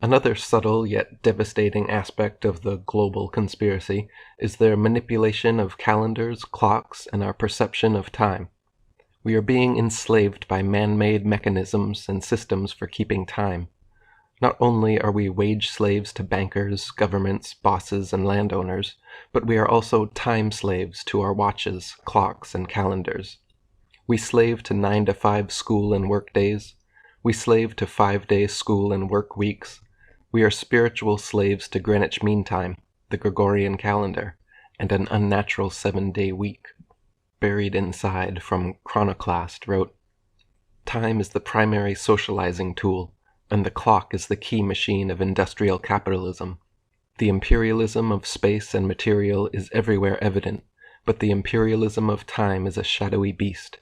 Another subtle yet devastating aspect of the global conspiracy is their manipulation of calendars, clocks, and our perception of time. We are being enslaved by man-made mechanisms and systems for keeping time. Not only are we wage slaves to bankers, governments, bosses, and landowners, but we are also time slaves to our watches, clocks, and calendars. We slave to 9-to-5 school and work days. We slave to 5-day school and work weeks. We are spiritual slaves to Greenwich Mean Time, the Gregorian calendar, and an unnatural 7-day week. Buried Inside from Chronoclast wrote, "Time is the primary socializing tool, and the clock is the key machine of industrial capitalism. The imperialism of space and material is everywhere evident, but the imperialism of time is a shadowy beast.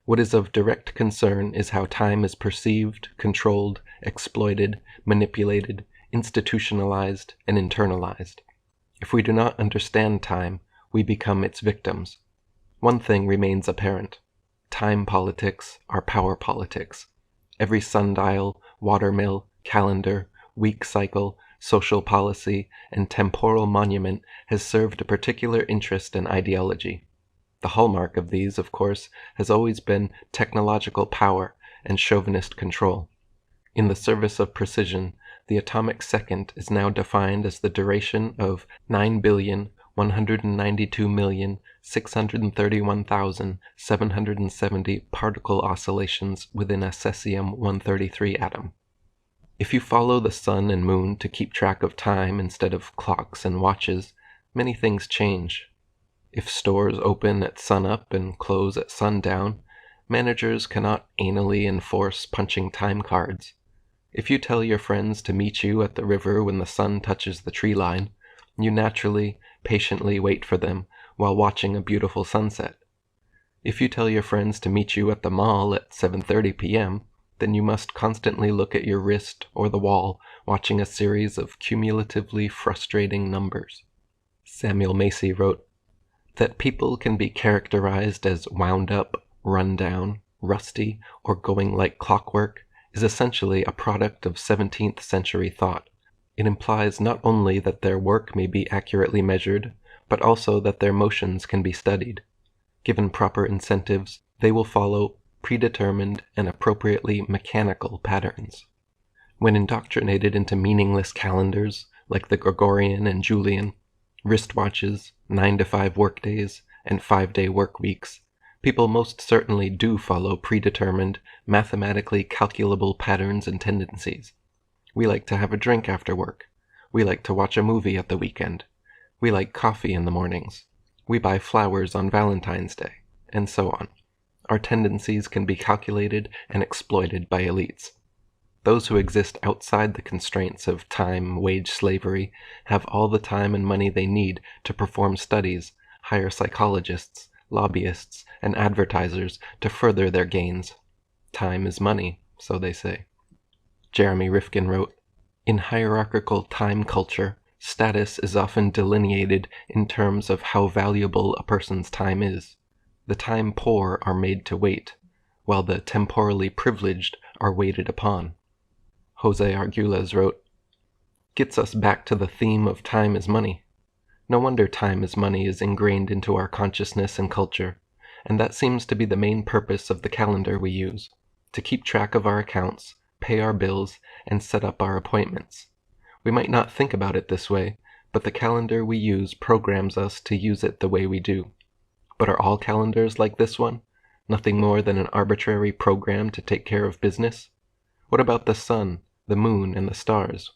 What is of direct concern is how time is perceived, controlled, exploited, manipulated, institutionalized, and internalized. If we do not understand time, we become its victims. One thing remains apparent. Time politics are power politics. Every sundial, watermill, calendar, week cycle, social policy, and temporal monument has served a particular interest and ideology. The hallmark of these, of course, has always been technological power and chauvinist control. In the service of precision, the atomic second is now defined as the duration of 9,192,631,770 particle oscillations within a cesium-133 atom. If you follow the sun and moon to keep track of time instead of clocks and watches, many things change. If stores open at sunup and close at sundown, managers cannot anally enforce punching time cards. If you tell your friends to meet you at the river when the sun touches the tree line, you naturally, patiently wait for them while watching a beautiful sunset. If you tell your friends to meet you at the mall at 7:30 p.m., then you must constantly look at your wrist or the wall, watching a series of cumulatively frustrating numbers. Samuel Macy wrote, "That people can be characterized as wound up, run down, rusty, or going like clockwork is essentially a product of 17th century thought. It implies not only that their work may be accurately measured, but also that their motions can be studied. Given proper incentives, they will follow predetermined and appropriately mechanical patterns. When indoctrinated into meaningless calendars, like the Gregorian and Julian, wristwatches, 9-to-5 workdays, and 5-day work weeks, people most certainly do follow predetermined, mathematically calculable patterns and tendencies. We like to have a drink after work. We like to watch a movie at the weekend. We like coffee in the mornings. We buy flowers on Valentine's Day, and so on. Our tendencies can be calculated and exploited by elites. Those who exist outside the constraints of time, wage slavery, have all the time and money they need to perform studies, hire psychologists, lobbyists, and advertisers to further their gains. Time is money, so they say." Jeremy Rifkin wrote, "In hierarchical time culture, status is often delineated in terms of how valuable a person's time is. The time poor are made to wait, while the temporally privileged are waited upon." Jose Arguelles wrote, "Gets us back to the theme of time is money. No wonder time is money is ingrained into our consciousness and culture, and that seems to be the main purpose of the calendar we use, to keep track of our accounts, pay our bills, and set up our appointments. We might not think about it this way, but the calendar we use programs us to use it the way we do. But are all calendars like this one? Nothing more than an arbitrary program to take care of business? What about the sun, the moon, and the stars?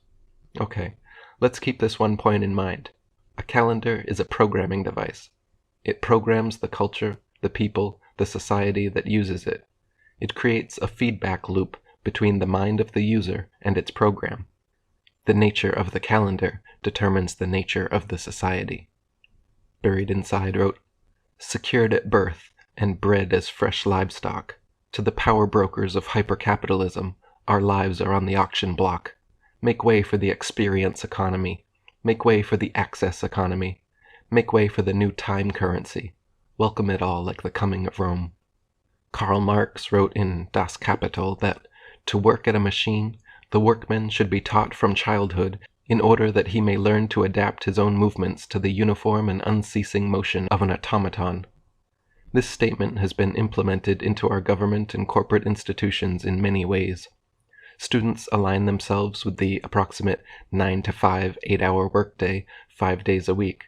Okay, let's keep this one point in mind. A calendar is a programming device. It programs the culture, the people, the society that uses it. It creates a feedback loop between the mind of the user and its program. The nature of the calendar determines the nature of the society." Buried Inside wrote, "Secured at birth and bred as fresh livestock, to the power brokers of hypercapitalism, our lives are on the auction block. Make way for the experience economy. Make way for the access economy. Make way for the new time currency. Welcome it all like the coming of Rome." Karl Marx wrote in Das Kapital that to work at a machine, The workman should be taught from childhood in order that he may learn to adapt his own movements to the uniform and unceasing motion of an automaton. This statement has been implemented into our government and corporate institutions in many ways. Students align themselves with the approximate 9 to 5 8-hour workday 5 days a week.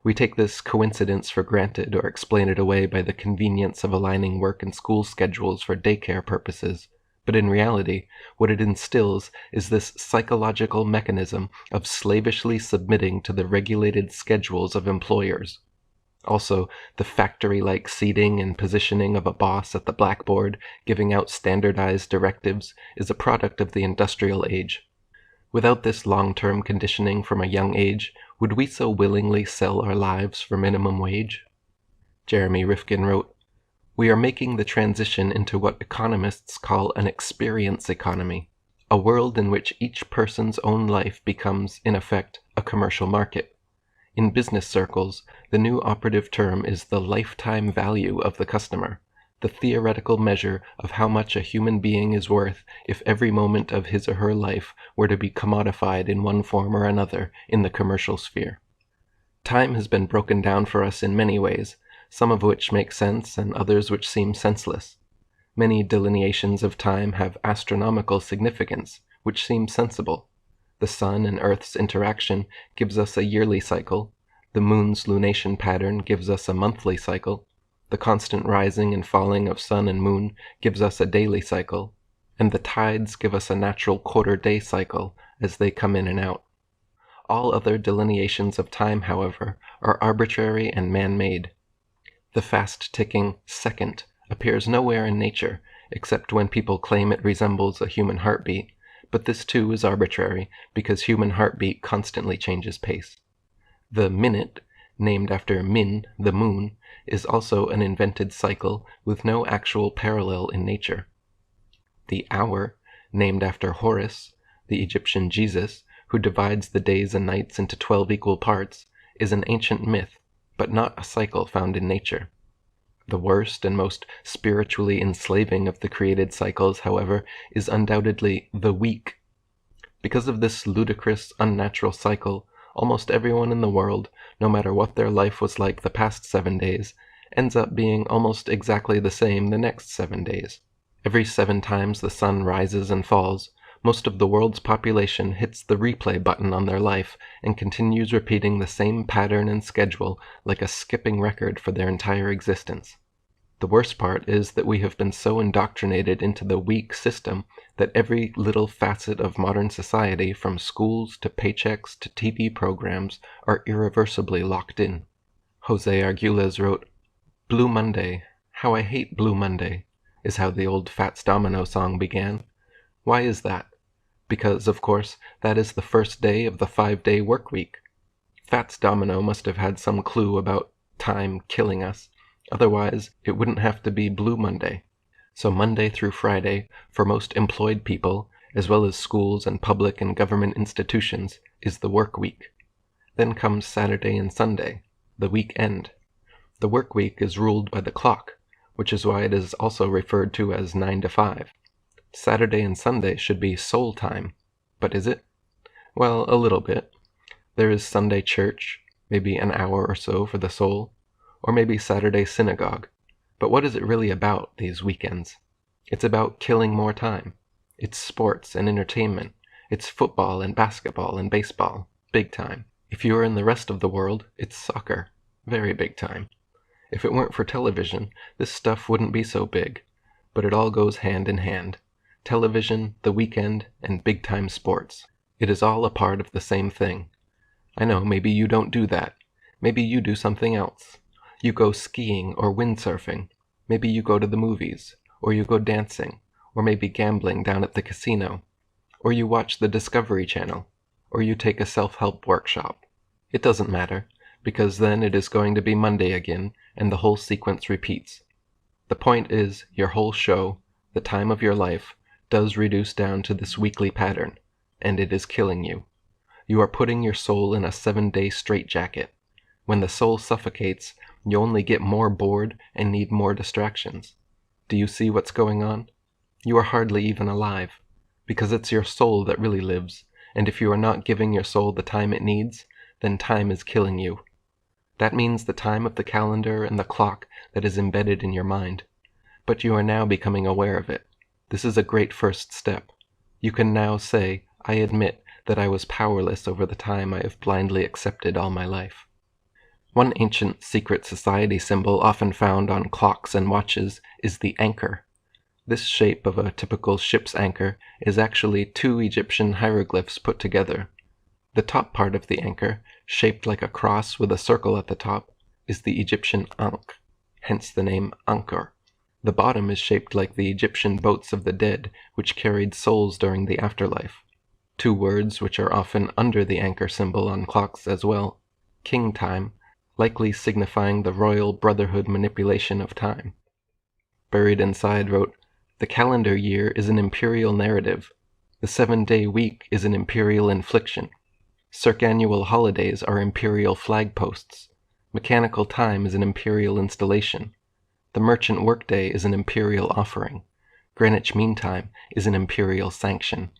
We take this coincidence for granted or explain it away by the convenience of aligning work and school schedules for daycare purposes. But in reality, what it instills is this psychological mechanism of slavishly submitting to the regulated schedules of employers. Also, the factory-like seating and positioning of a boss at the blackboard giving out standardized directives is a product of the industrial age. Without this long-term conditioning from a young age, would we so willingly sell our lives for minimum wage? Jeremy Rifkin wrote, "We are making the transition into what economists call an experience economy, a world in which each person's own life becomes, in effect, a commercial market. In business circles, the new operative term is the lifetime value of the customer, the theoretical measure of how much a human being is worth if every moment of his or her life were to be commodified in one form or another in the commercial sphere. Time has been broken down for us in many ways, some of which make sense and others which seem senseless. Many delineations of time have astronomical significance, which seem sensible. The sun and earth's interaction gives us a yearly cycle, the moon's lunation pattern gives us a monthly cycle, the constant rising and falling of sun and moon gives us a daily cycle, and the tides give us a natural quarter-day cycle as they come in and out. All other delineations of time, however, are arbitrary and man-made. The fast-ticking second appears nowhere in nature, except when people claim it resembles a human heartbeat, but this too is arbitrary because human heartbeat constantly changes pace. The minute, named after Min, the moon, is also an invented cycle with no actual parallel in nature. The hour, named after Horus, the Egyptian Jesus, who divides the days and nights into 12 equal parts, is an ancient myth, but not a cycle found in nature. The worst and most spiritually enslaving of the created cycles, however, is undoubtedly the week. Because of this ludicrous, unnatural cycle, almost everyone in the world, no matter what their life was like the past 7 days, ends up being almost exactly the same the next 7 days. Every 7 times the sun rises and falls, most of the world's population hits the replay button on their life and continues repeating the same pattern and schedule like a skipping record for their entire existence. The worst part is that we have been so indoctrinated into the week system that every little facet of modern society, from schools to paychecks to TV programs, are irreversibly locked in. Jose Arguelles wrote, "Blue Monday, how I hate Blue Monday," is how the old Fats Domino song began. Why is that? Because, of course, that is the first day of the 5-day work week. Fats Domino must have had some clue about time killing us. Otherwise, it wouldn't have to be Blue Monday. So Monday through Friday, for most employed people, as well as schools and public and government institutions, is the work week. Then comes Saturday and Sunday, the weekend. The work week is ruled by the clock, which is why it is also referred to as 9 to 5. Saturday and Sunday should be soul time. But is it? Well, a little bit. There is Sunday church, maybe an hour or so for the soul, or maybe Saturday synagogue. But what is it really about, these weekends? It's about killing more time. It's sports and entertainment. It's football and basketball and baseball, big time. If you are in the rest of the world, it's soccer, very big time. If it weren't for television, this stuff wouldn't be so big. But it all goes hand in hand. Television, the weekend, and big-time sports. It is all a part of the same thing. I know, maybe you don't do that. Maybe you do something else. You go skiing or windsurfing. Maybe you go to the movies, or you go dancing, or maybe gambling down at the casino. Or you watch the Discovery Channel, or you take a self-help workshop. It doesn't matter, because then it is going to be Monday again, and the whole sequence repeats. The point is, your whole show, the time of your life, does reduce down to this weekly pattern, and it is killing you. You are putting your soul in a 7-day straitjacket. When the soul suffocates, you only get more bored and need more distractions. Do you see what's going on? You are hardly even alive. because it's your soul that really lives, and if you are not giving your soul the time it needs, then time is killing you. That means the time of the calendar and the clock that is embedded in your mind. But you are now becoming aware of it. This is a great first step. You can now say, I admit that I was powerless over the time I have blindly accepted all my life. One ancient secret society symbol often found on clocks and watches is the anchor. This shape of a typical ship's anchor is actually two Egyptian hieroglyphs put together. The top part of the anchor, shaped like a cross with a circle at the top, is the Egyptian ankh, hence the name Angkor. The bottom is shaped like the Egyptian boats of the dead, which carried souls during the afterlife. Two words which are often under the anchor symbol on clocks as well, king time, likely signifying the royal brotherhood manipulation of time. Buried inside wrote, the calendar year is an imperial narrative. The 7-day week is an imperial infliction. Circannual holidays are imperial flagposts. Mechanical time is an imperial installation. The merchant workday is an imperial offering. Greenwich Mean Time is an imperial sanction.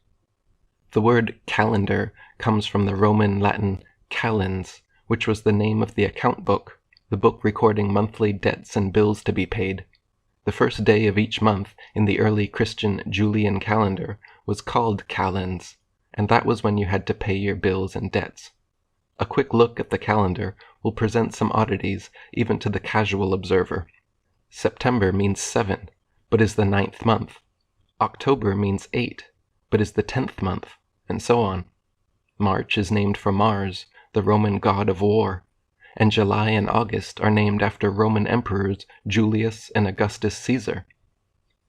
The word calendar comes from the Roman Latin calens, which was the name of the account book, the book recording monthly debts and bills to be paid. The first day of each month in the early Christian Julian calendar was called calends, and that was when you had to pay your bills and debts. A quick look at the calendar will present some oddities even to the casual observer. September means 7, but is the 9th month. October means 8, but is the 10th month, and so on. March is named for Mars, the Roman god of war, and July and August are named after Roman emperors Julius and Augustus Caesar.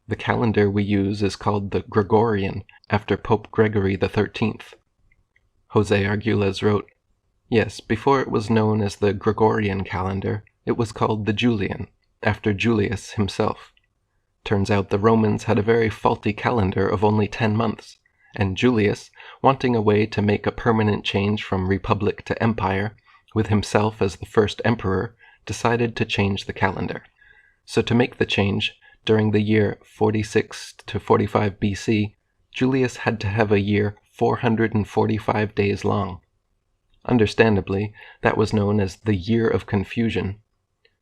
The calendar we use is called the Gregorian, after Pope Gregory XIII. Jose Arguelles wrote, yes, before it was known as the Gregorian calendar, it was called the Julian, after Julius himself. Turns out the Romans had a very faulty calendar of only 10 months, and Julius, wanting a way to make a permanent change from republic to empire, with himself as the first emperor, decided to change the calendar. So to make the change, during the year 46 to 45 BC, Julius had to have a year 445 days long. Understandably, that was known as the Year of Confusion.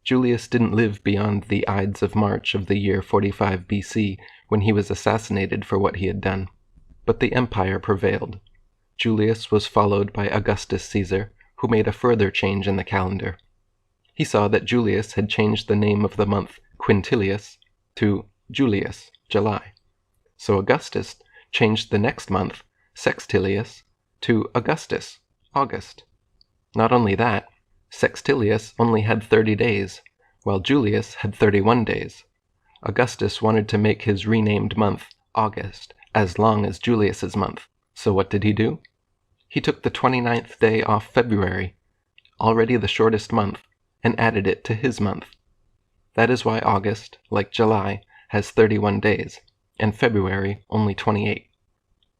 Julius didn't live beyond the Ides of March of the year 45 BC, when he was assassinated for what he had done. But the empire prevailed. Julius was followed by Augustus Caesar, who made a further change in the calendar. He saw that Julius had changed the name of the month Quintilius to Julius, July. So Augustus changed the next month, Sextilius, to Augustus, August. Not only that, Sextilius only had 30 days, while Julius had 31 days. Augustus wanted to make his renamed month, August, as long as Julius's month. So what did he do? He took the 29th day off February, already the shortest month, and added it to his month. That is why August, like July, has 31 days, and February only 28.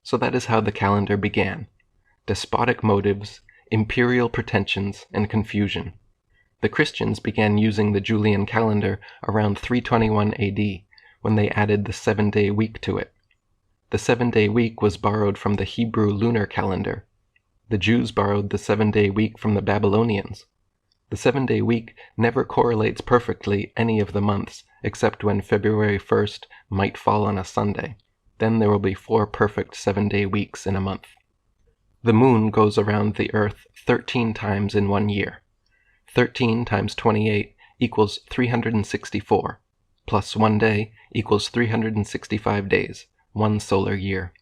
So that is how the calendar began. Despotic motives, imperial pretensions, and confusion. The Christians began using the Julian calendar around 321 AD, when they added the 7-day week to it. The 7-day week was borrowed from the Hebrew lunar calendar. The Jews borrowed the 7-day week from the Babylonians. The 7-day week never correlates perfectly any of the months, except when February 1st might fall on a Sunday. Then there will be 4 perfect 7-day weeks in a month. The moon goes around the earth 13 times in 1 year. 13 times 28 equals 364, plus 1 day equals 365 days, 1 solar year.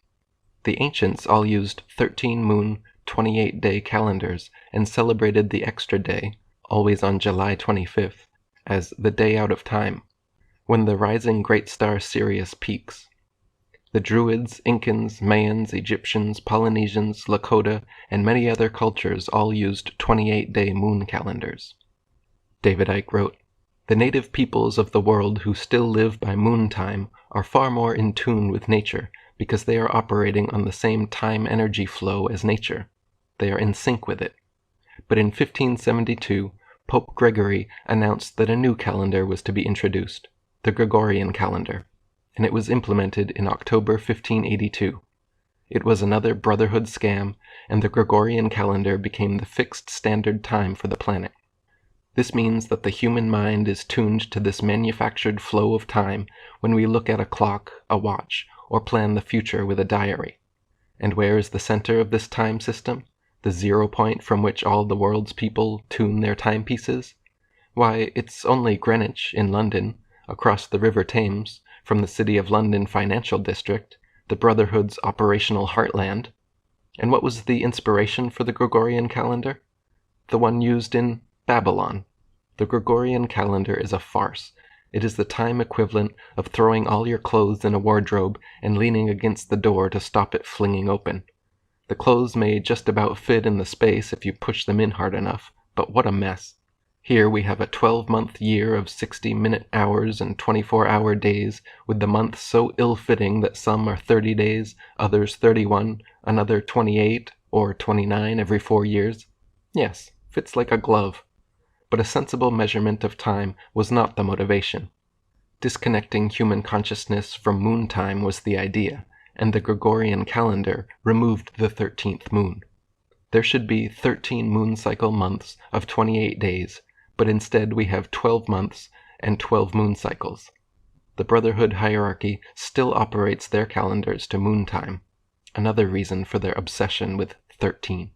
The ancients all used 13-moon, 28-day calendars and celebrated the extra day, always on July 25th, as the day out of time, when the rising great star Sirius peaks. The Druids, Incans, Mayans, Egyptians, Polynesians, Lakota, and many other cultures all used 28-day moon calendars. David Icke wrote, "The native peoples of the world who still live by moon time are far more in tune with nature because they are operating on the same time-energy flow as nature. They are in sync with it. But in 1572, Pope Gregory announced that a new calendar was to be introduced, the Gregorian calendar, and it was implemented in October 1582. It was another Brotherhood scam, and the Gregorian calendar became the fixed standard time for the planet. This means that the human mind is tuned to this manufactured flow of time when we look at a clock, a watch, or plan the future with a diary. And where is the center of this time system? The 0 point from which all the world's people tune their timepieces? Why, it's only Greenwich in London, across the River Thames, from the City of London financial district, the Brotherhood's operational heartland. And what was the inspiration for the Gregorian calendar? The one used in Babylon. The Gregorian calendar is a farce. It is the time equivalent of throwing all your clothes in a wardrobe and leaning against the door to stop it flinging open. The clothes may just about fit in the space if you push them in hard enough, but what a mess. Here we have a 12-month year of 60-minute hours and 24-hour days, with the months so ill-fitting that some are 30 days, others 31, another 28 or 29 every 4 years. Yes, fits like a glove. But a sensible measurement of time was not the motivation. Disconnecting human consciousness from moon time was the idea, and the Gregorian calendar removed the 13th moon. There should be 13 moon cycle months of 28 days, but instead we have 12 months and 12 moon cycles. The Brotherhood hierarchy still operates their calendars to moon time, another reason for their obsession with 13.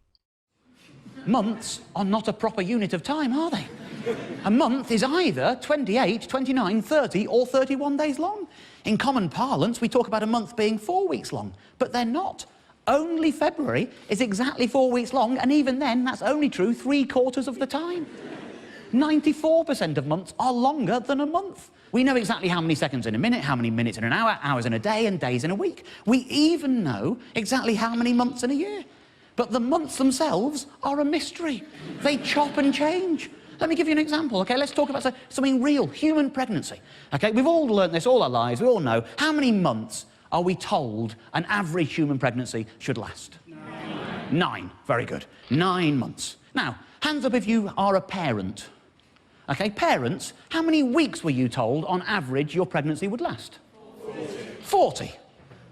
Months are not a proper unit of time, are they? A month is either 28, 29, 30 or 31 days long. In common parlance, we talk about a month being 4 weeks long, but they're not. Only February is exactly 4 weeks long, and even then, that's only true 3/4 of the time. 94% of months are longer than a month. We know exactly how many seconds in a minute, how many minutes in an hour, hours in a day, and days in a week. We even know exactly how many months in a year. But the months themselves are a mystery. They chop and change. Let me give you an example, okay? Let's talk about something real, human pregnancy. Okay, we've all learned this all our lives. We all know. How many months are we told an average human pregnancy should last? 9. Very good. 9 months. Now, hands up if you are a parent. Okay, parents, how many weeks were you told on average your pregnancy would last? 40.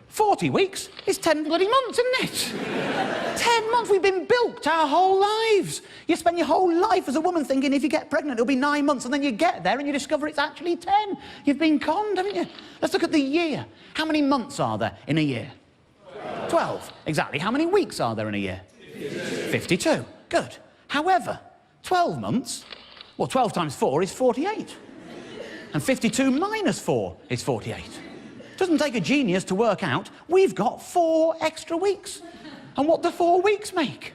40 weeks is 10 bloody months, isn't it? 10 months, we've been bilked our whole lives. You spend your whole life as a woman thinking if you get pregnant it'll be 9 months, and then you get there and you discover it's actually 10. You've been conned, haven't you? Let's look at the year. How many months are there in a year? 12. Exactly. How many weeks are there in a year? 52. Good. However, 12 months, well, 12 times 4 is 48. And 52 minus 4 is 48. Doesn't take a genius to work out we've got 4 extra weeks. And what do 4 weeks make?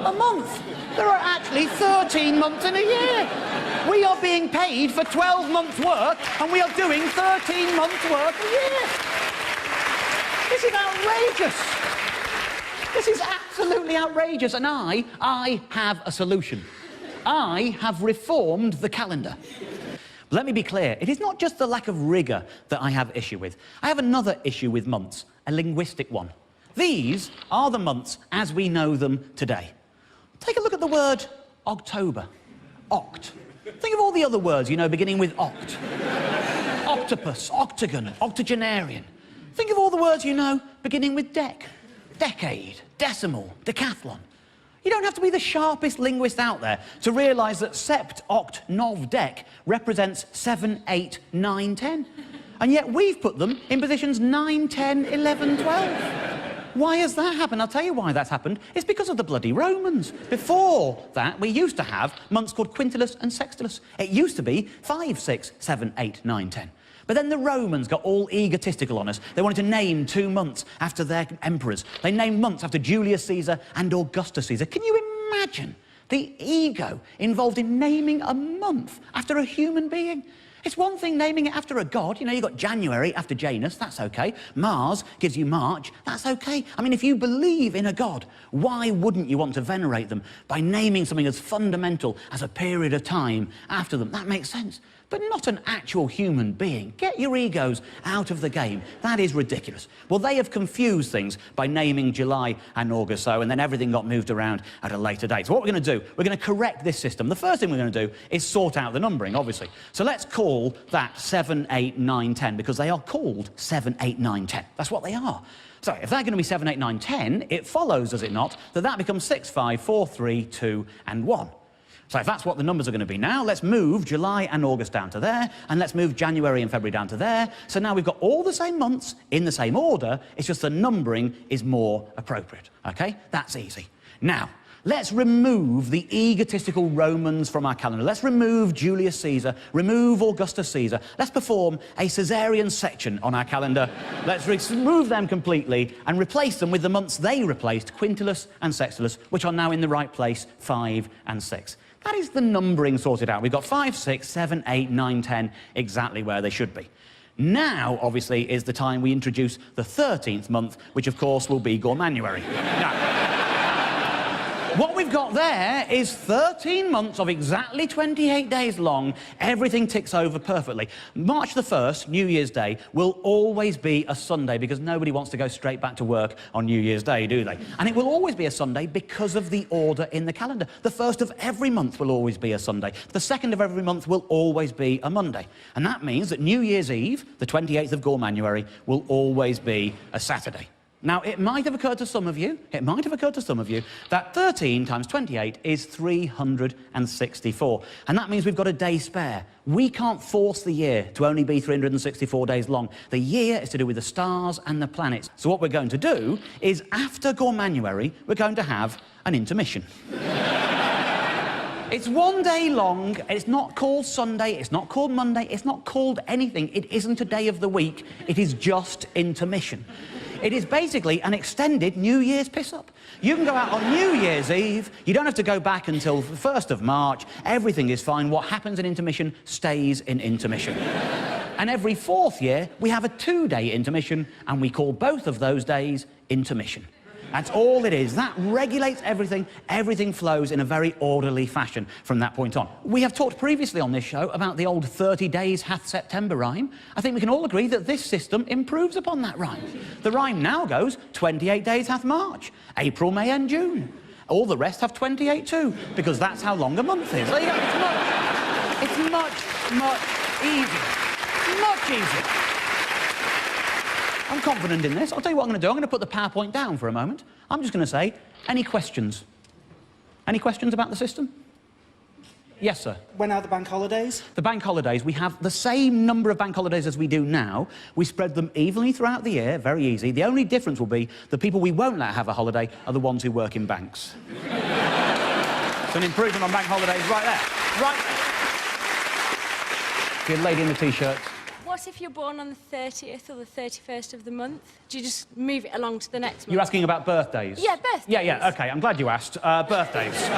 A month. There are actually 13 months in a year. We are being paid for 12 months' work, and we are doing 13 months' work a year. This is outrageous. This is absolutely outrageous, and I have a solution. I have reformed the calendar. Let me be clear, it is not just the lack of rigour that I have issue with. I have another issue with months, a linguistic one. These are the months as we know them today. Take a look at the word October. Oct. Think of all the other words you know beginning with oct. Octopus, octagon, octogenarian. Think of all the words you know beginning with dec. Decade, decimal, decathlon. You don't have to be the sharpest linguist out there to realise that sept, oct, nov, dec represents 7, 8, 9, 10. And yet we've put them in positions 9, 10, 11, 12. Why has that happened? I'll tell you why that's happened. It's because of the bloody Romans. Before that, we used to have months called quintilis and sextilis. It used to be 5, 6, 7, 8, 9, 10. But then the Romans got all egotistical on us. They wanted to name 2 months after their emperors. They named months after Julius Caesar and Augustus Caesar. Can you imagine the ego involved in naming a month after a human being? It's one thing naming it after a god. You know, you've got January after Janus, that's okay. Mars gives you March, that's okay. I mean, if you believe in a god, why wouldn't you want to venerate them by naming something as fundamental as a period of time after them? That makes sense. but not an actual human being. Get your egos out of the game. That is ridiculous. Well, they have confused things by naming July and August so, and then everything got moved around at a later date. So what we're going to do, we're going to correct this system. The first thing we're going to do is sort out the numbering, obviously. So let's call that 7, 8, 9, 10, because they are called 7, 8, 9, 10. That's what they are. So if they're going to be 7, 8, 9, 10, it follows, does it not, that that becomes 6, 5, 4, 3, 2, and 1. So if that's what the numbers are going to be now, let's move July and August down to there, and let's move January and February down to there. So now we've got all the same months in the same order, it's just the numbering is more appropriate, okay? That's easy. Now, let's remove the egotistical Romans from our calendar. Let's remove Julius Caesar, remove Augustus Caesar. Let's perform a Caesarean section on our calendar. Let's remove them completely and replace them with the months they replaced, Quintillus and Sextillus, which are now in the right place, 5 and 6. That is the numbering sorted out. We've got 5, 6, 7, 8, 9, 10, exactly where they should be. Now, obviously, is the time we introduce the 13th month, which, of course, will be Gormanuary. Now, what we've got there is 13 months of exactly 28 days long. Everything ticks over perfectly. March the 1st, New Year's Day, will always be a Sunday because nobody wants to go straight back to work on New Year's Day, do they? And it will always be a Sunday because of the order in the calendar. The 1st of every month will always be a Sunday. The 2nd of every month will always be a Monday. And that means that New Year's Eve, the 28th of Gormanuary, will always be a Saturday. Now, it might have occurred to some of you, that 13 times 28 is 364. And that means we've got a day spare. We can't force the year to only be 364 days long. The year is to do with the stars and the planets. So what we're going to do is, after Gormanuary, we're going to have an intermission. It's 1 day long, it's not called Sunday, it's not called Monday, it's not called anything. It isn't a day of the week, it is just intermission. It is basically an extended New Year's piss-up. You can go out on New Year's Eve, you don't have to go back until the 1st of March, everything is fine. What happens in intermission stays in intermission. And every 4th year, we have a 2-day intermission, and we call both of those days intermission. That's all it is. That regulates everything. Everything flows in a very orderly fashion from that point on. We have talked previously on this show about the old 30 days hath September rhyme. I think we can all agree that this system improves upon that rhyme. The rhyme now goes 28 days hath March, April, May and June. All the rest have 28 too, because that's how long a month is. There you go. It's much easier. Much easier. I'm confident in this. I'll tell you what I'm going to do. I'm going to put the PowerPoint down for a moment. I'm just going to say, any questions? Any questions about the system? Yes, sir. When are the bank holidays? The bank holidays, we have the same number of bank holidays as we do now. We spread them evenly throughout the year, very easy. The only difference will be the people we won't let have a holiday are the ones who work in banks. It's an improvement on bank holidays right there. Right there. Good lady in the T-shirt. What if you're born on the 30th or the 31st of the month? Do you just move it along to the next month? You're asking about birthdays? Yeah, birthdays. Yeah, OK, I'm glad you asked. Birthdays.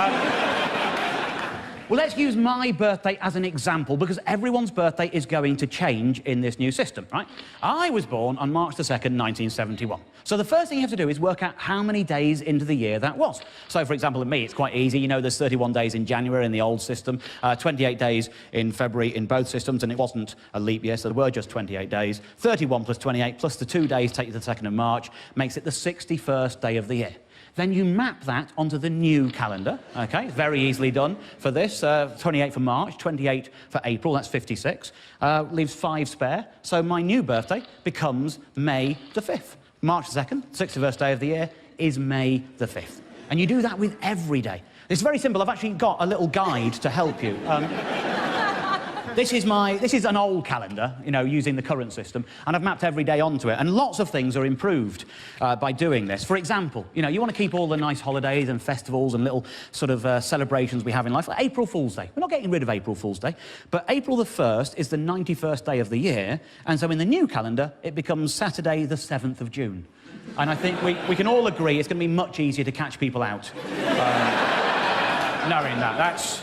Well, let's use my birthday as an example, because everyone's birthday is going to change in this new system, right? I was born on March the 2nd, 1971. So the first thing you have to do is work out how many days into the year that was. So, for example, in me, it's quite easy. You know, there's 31 days in January in the old system, 28 days in February in both systems, and it wasn't a leap year, so there were just 28 days. 31 plus 28 plus the 2 days take you to the 2nd of March, makes it the 61st day of the year. Then you map that onto the new calendar, OK? Very easily done for this. 28 for March, 28 for April, that's 56. Leaves 5 spare. So my new birthday becomes May the 5th. March the 2nd, 61st day of the year, is May the 5th. And you do that with every day. It's very simple. I've actually got a little guide to help you. This is an old calendar, you know, using the current system, and I've mapped every day onto it, and lots of things are improved by doing this. For example, you know, you want to keep all the nice holidays and festivals and little sort of celebrations we have in life, like April Fool's Day. We're not getting rid of April Fool's Day, but April the 1st is the 91st day of the year, and so in the new calendar, it becomes Saturday the 7th of June. And I think we can all agree it's going to be much easier to catch people out knowing that.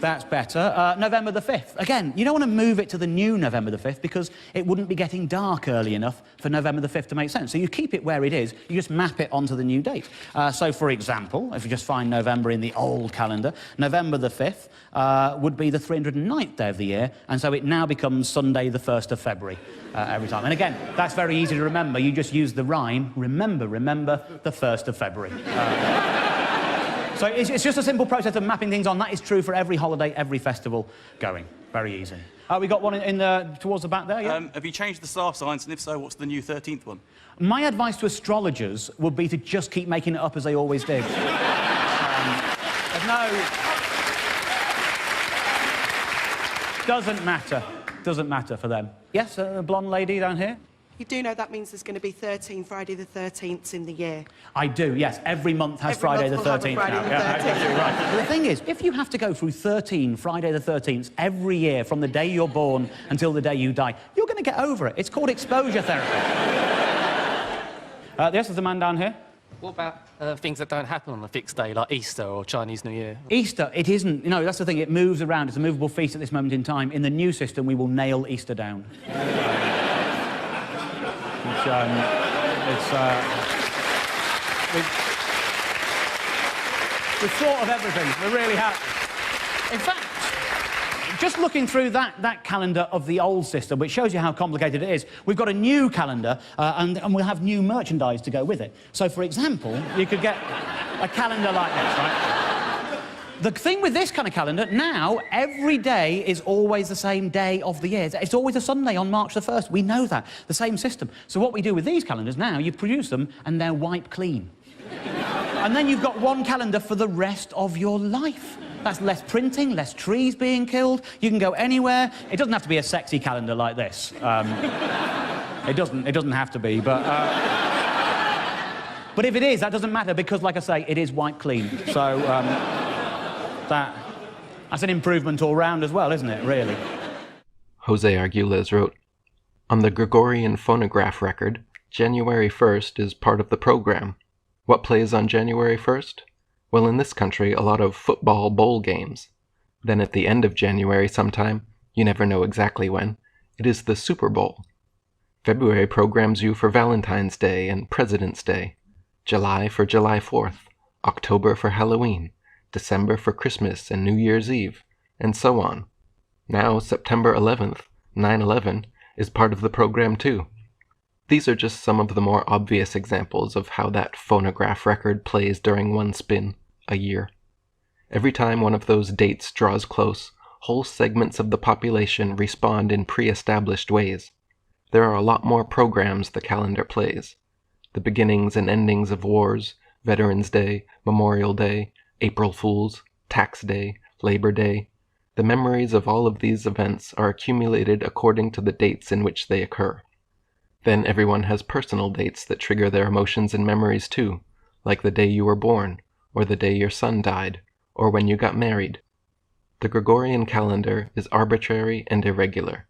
That's better. November the 5th. Again, you don't want to move it to the new November the 5th because it wouldn't be getting dark early enough for November the 5th to make sense. So you keep it where it is, you just map it onto the new date. So, for example, if you just find November in the old calendar, November the 5th would be the 309th day of the year, and so it now becomes Sunday the 1st of February every time. And again, that's very easy to remember. You just use the rhyme, remember the 1st of February. So it's just a simple process of mapping things on. That is true for every holiday, every festival going. Very easy. We got one towards the back there, yeah? Have you changed the star signs, and if so, what's the new 13th one? My advice to astrologers would be to just keep making it up as they always did. Doesn't matter for them. Yes, a blonde lady down here? You do know that means there's going to be 13 Friday the 13th in the year. I do, yes. Every month has Friday the 13th now. Yeah, absolutely right. But the thing is, if you have to go through 13 Friday the 13th every year from the day you're born until the day you die, you're going to get over it. It's called exposure therapy. Yes, there's a man down here. What about things that don't happen on a fixed day, like Easter or Chinese New Year? Easter, it isn't. You know, that's the thing. It moves around. It's a movable feast at this moment in time. In the new system, we will nail Easter down. We've thought of everything. We really have. In fact, just looking through that calendar of the old system, which shows you how complicated it is, we've got a new calendar, and we'll have new merchandise to go with it. So, for example, you could get a calendar like this, right? The thing with this kind of calendar, now, every day is always the same day of the year. It's always a Sunday on March the 1st. We know that. The same system. So what we do with these calendars now, you produce them and they're wiped clean. And then you've got one calendar for the rest of your life. That's less printing, less trees being killed. You can go anywhere. It doesn't have to be a sexy calendar like this. It doesn't have to be, but if it is, that doesn't matter because, like I say, it is wiped clean. So, that's an improvement all round as well, isn't it, really? Jose Arguelles wrote, "On the Gregorian phonograph record, January 1st is part of the program. What plays on January 1st? Well, in this country, a lot of football bowl games. Then at the end of January sometime, you never know exactly when, it is the Super Bowl. February programs you for Valentine's Day and President's Day, July for July 4th, October for Halloween, December for Christmas and New Year's Eve, and so on. Now September 11th, 9/11, is part of the program too. These are just some of the more obvious examples of how that phonograph record plays during one spin, a year. Every time one of those dates draws close, whole segments of the population respond in pre-established ways. There are a lot more programs the calendar plays. The beginnings and endings of wars, Veterans Day, Memorial Day, April Fools, Tax Day, Labor Day. The memories of all of these events are accumulated according to the dates in which they occur. Then everyone has personal dates that trigger their emotions and memories too, like the day you were born, or the day your son died, or when you got married. The Gregorian calendar is arbitrary and irregular.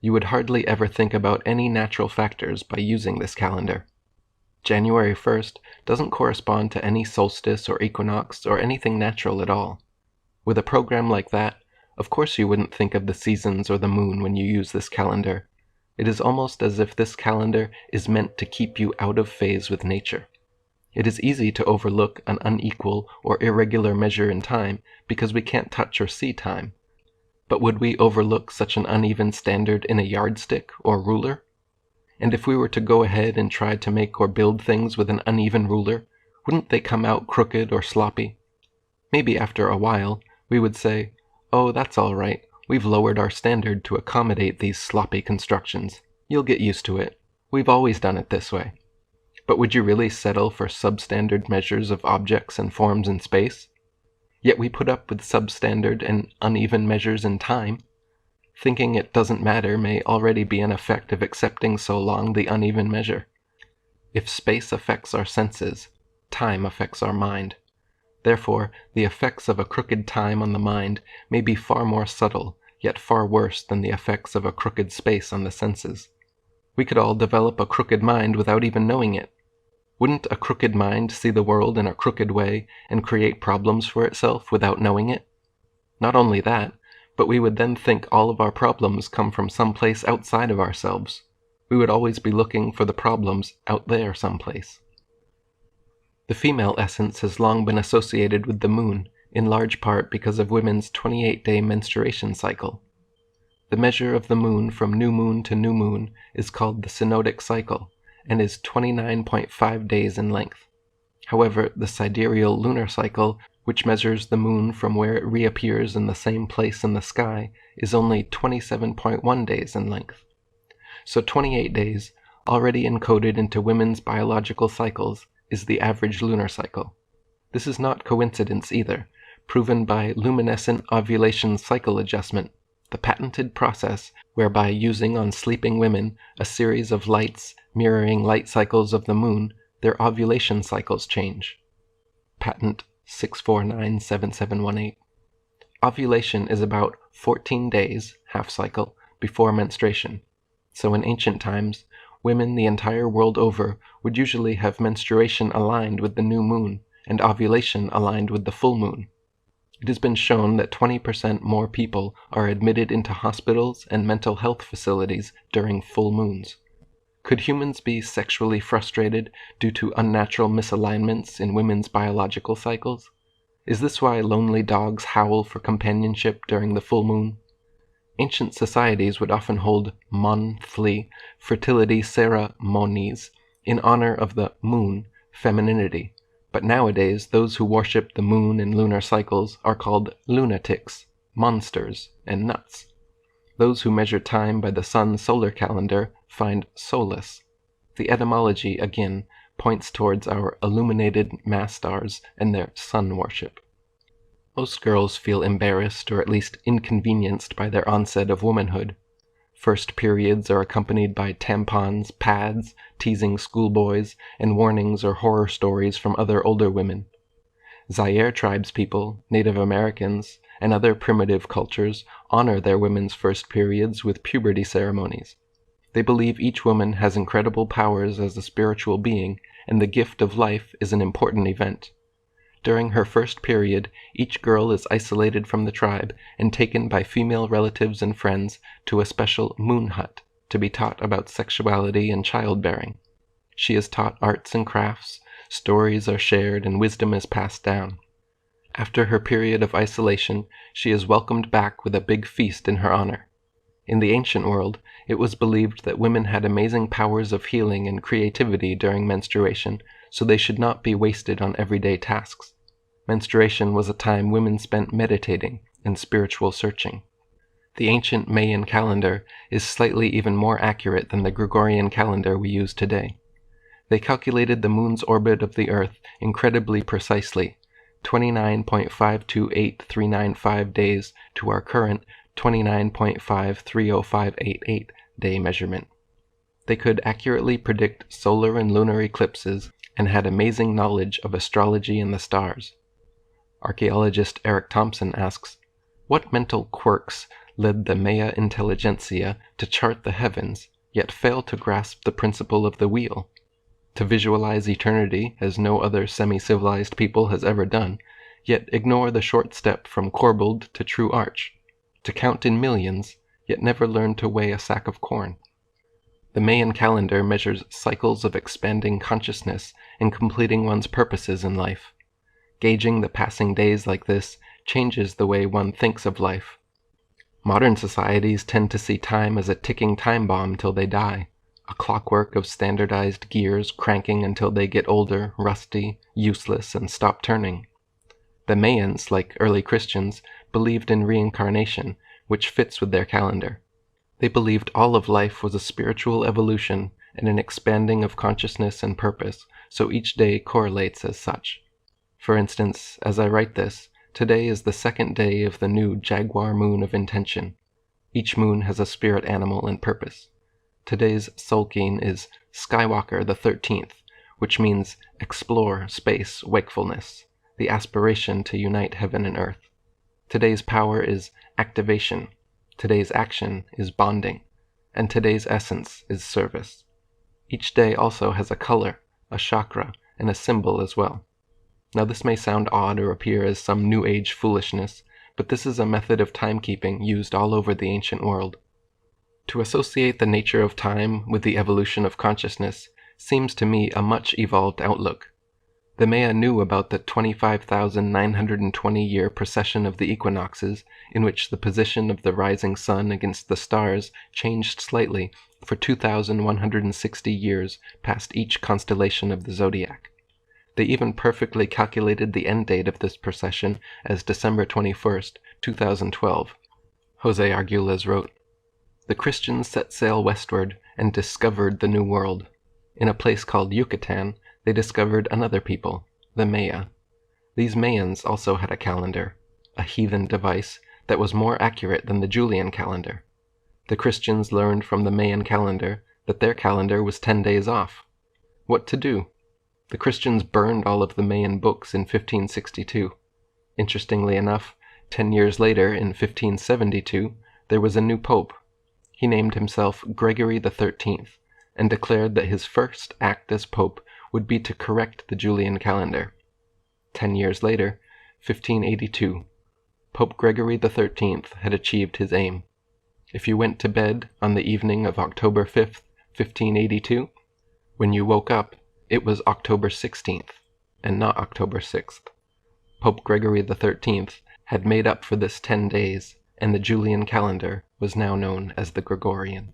You would hardly ever think about any natural factors by using this calendar. January 1st doesn't correspond to any solstice or equinox or anything natural at all. With a program like that, of course you wouldn't think of the seasons or the moon when you use this calendar. It is almost as if this calendar is meant to keep you out of phase with nature. It is easy to overlook an unequal or irregular measure in time because we can't touch or see time. But would we overlook such an uneven standard in a yardstick or ruler? And if we were to go ahead and try to make or build things with an uneven ruler, wouldn't they come out crooked or sloppy? Maybe after a while, we would say, "Oh, that's all right. We've lowered our standard to accommodate these sloppy constructions. You'll get used to it. We've always done it this way." But would you really settle for substandard measures of objects and forms in space? Yet we put up with substandard and uneven measures in time. Thinking it doesn't matter may already be an effect of accepting so long the uneven measure. If space affects our senses, time affects our mind. Therefore, the effects of a crooked time on the mind may be far more subtle, yet far worse than the effects of a crooked space on the senses. We could all develop a crooked mind without even knowing it. Wouldn't a crooked mind see the world in a crooked way and create problems for itself without knowing it? Not only that, but we would then think all of our problems come from someplace outside of ourselves. We would always be looking for the problems out there someplace. The female essence has long been associated with the moon, in large part because of women's 28-day menstruation cycle. The measure of the moon from new moon to new moon is called the synodic cycle, and is 29.5 days in length. However, the sidereal lunar cycle, which measures the moon from where it reappears in the same place in the sky, is only 27.1 days in length. So 28 days, already encoded into women's biological cycles, is the average lunar cycle. This is not coincidence either, proven by luminescent ovulation cycle adjustment, the patented process whereby using on sleeping women a series of lights mirroring light cycles of the moon, their ovulation cycles change. Patent 6497718. Ovulation is about 14 days, half cycle, before menstruation. So in ancient times, women the entire world over would usually have menstruation aligned with the new moon and ovulation aligned with the full moon. It has been shown that 20% more people are admitted into hospitals and mental health facilities during full moons. Could humans be sexually frustrated due to unnatural misalignments in women's biological cycles? Is this why lonely dogs howl for companionship during the full moon? Ancient societies would often hold monthly fertility ceremonies in honor of the moon, femininity, but nowadays those who worship the moon and lunar cycles are called lunatics, monsters, and nuts. Those who measure time by the sun's solar calendar find solace. The etymology, again, points towards our illuminated mass stars and their sun worship. Most girls feel embarrassed or at least inconvenienced by their onset of womanhood. First periods are accompanied by tampons, pads, teasing schoolboys, and warnings or horror stories from other older women. Zaire tribespeople, Native Americans, and other primitive cultures honor their women's first periods with puberty ceremonies. They believe each woman has incredible powers as a spiritual being, and the gift of life is an important event. During her first period, each girl is isolated from the tribe and taken by female relatives and friends to a special moon hut to be taught about sexuality and childbearing. She is taught arts and crafts, stories are shared, and wisdom is passed down. After her period of isolation, she is welcomed back with a big feast in her honor. In the ancient world, it was believed that women had amazing powers of healing and creativity during menstruation, so they should not be wasted on everyday tasks. Menstruation was a time women spent meditating and spiritual searching. The ancient Mayan calendar is slightly even more accurate than the Gregorian calendar we use today. They calculated the moon's orbit of the Earth incredibly precisely, 29.528395 days to our current 29.530588 day measurement. They could accurately predict solar and lunar eclipses and had amazing knowledge of astrology and the stars. Archaeologist Eric Thompson asks, what mental quirks led the Maya intelligentsia to chart the heavens, yet fail to grasp the principle of the wheel? To visualize eternity as no other semi-civilized people has ever done, yet ignore the short step from corbelled to true arch. To count in millions, yet never learn to weigh a sack of corn. The Mayan calendar measures cycles of expanding consciousness and completing one's purposes in life. Gauging the passing days like this changes the way one thinks of life. Modern societies tend to see time as a ticking time bomb till they die, a clockwork of standardized gears cranking until they get older, rusty, useless, and stop turning. The Mayans, like early Christians, believed in reincarnation, which fits with their calendar. They believed all of life was a spiritual evolution and an expanding of consciousness and purpose, so each day correlates as such. For instance, as I write this, today is the second day of the new Jaguar moon of intention. Each moon has a spirit animal and purpose. Today's Sulkeen is Skywalker the 13th, which means explore, space, wakefulness, the aspiration to unite heaven and earth. Today's power is activation. Today's action is bonding. And today's essence is service. Each day also has a color, a chakra, and a symbol as well. Now this may sound odd or appear as some New Age foolishness, but this is a method of timekeeping used all over the ancient world. To associate the nature of time with the evolution of consciousness seems to me a much evolved outlook. The Maya knew about the 25,920-year precession of the equinoxes, in which the position of the rising sun against the stars changed slightly for 2,160 years past each constellation of the zodiac. They even perfectly calculated the end date of this precession as December 21st, 2012. Jose Arguelles wrote, "The Christians set sail westward and discovered the New World. In a place called Yucatan, they discovered another people, the Maya. These Mayans also had a calendar, a heathen device that was more accurate than the Julian calendar. The Christians learned from the Mayan calendar that their calendar was 10 days off. What to do? The Christians burned all of the Mayan books in 1562. Interestingly enough, 10 years later, in 1572, there was a new pope. He named himself Gregory XIII and declared that his first act as pope would be to correct the Julian calendar. 10 years later, 1582, Pope Gregory XIII had achieved his aim. If you went to bed on the evening of October 5th, 1582, when you woke up, it was October 16th, and not October 6th. Pope Gregory XIII had made up for this 10 days, and the Julian calendar was now known as the Gregorian.